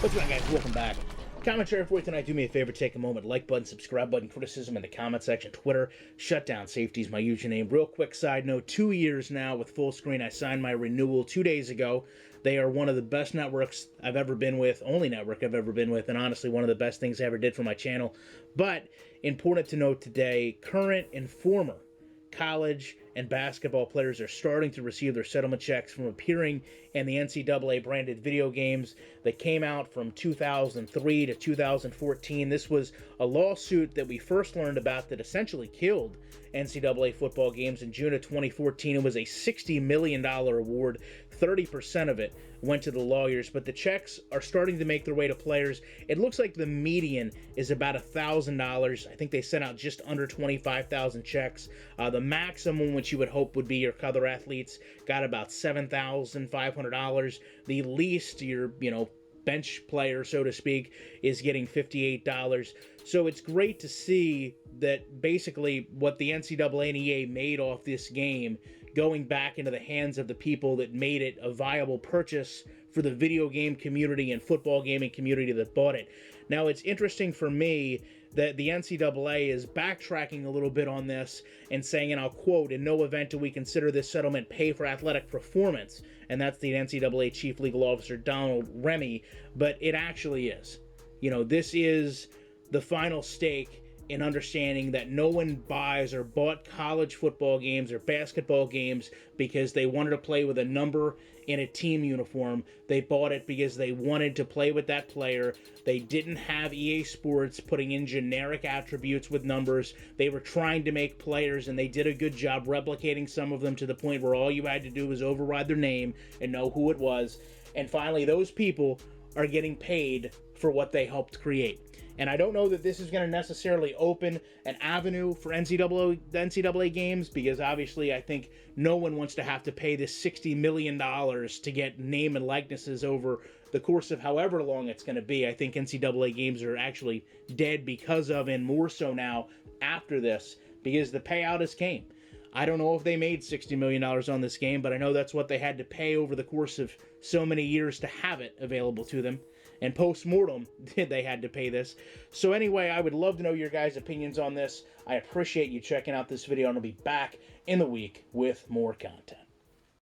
What's going on, guys? Welcome back. Commentary for you tonight. Do me a favor, take a moment, like button, subscribe button, criticism in the comment section, Twitter, Shutdown Safety is my username. Real quick side note, 2 years now with Full Screen. I signed my renewal 2 days ago. They are one of the best networks I've ever been with, only network I've ever been with, and honestly one of the best things I ever did for my channel. But important to note today, current and former college and basketball players are starting to receive their settlement checks from appearing in the NCAA branded video games that came out from 2003 to 2014. This was a lawsuit that we first learned about that essentially killed NCAA football games in June of 2014. It was a $60 million award. 30% of it went to the lawyers, but the checks are starting to make their way to players. It looks like the median is about $1,000. I think they sent out just under 25,000 checks. The maximum, which you would hope would be your other athletes, got about $7,500. The least, your bench player, so to speak, is getting $58. So it's great to see that basically what the NCAA and EA made off this game going back into the hands of the people that made it a viable purchase for the video game community and football gaming community that bought it. Now, it's interesting for me that the NCAA is backtracking a little bit on this and saying, and I'll quote, "In no event do we consider this settlement pay for athletic performance." And that's the NCAA Chief Legal Officer, Donald Remy, but it actually is. This is the final stake in understanding that no one buys or bought college football games or basketball games because they wanted to play with a number in a team uniform. They bought it because they wanted to play with that player. They didn't have EA Sports putting in generic attributes with numbers. They were trying to make players, and they did a good job replicating some of them to the point where all you had to do was override their name and know who it was. And finally, those people are getting paid for what they helped create. And I don't know that this is going to necessarily open an avenue for NCAA games, because obviously I think no one wants to have to pay this $60 million to get name and likenesses over the course of however long it's going to be. I think NCAA games are actually dead because of, and more so now after this, because the payout has came. I don't know if they made $60 million on this game, but I know that's what they had to pay over the course of so many years to have it available to them. And post-mortem, they had to pay this. So anyway, I would love to know your guys' opinions on this. I appreciate you checking out this video, and I'll be back in the week with more content.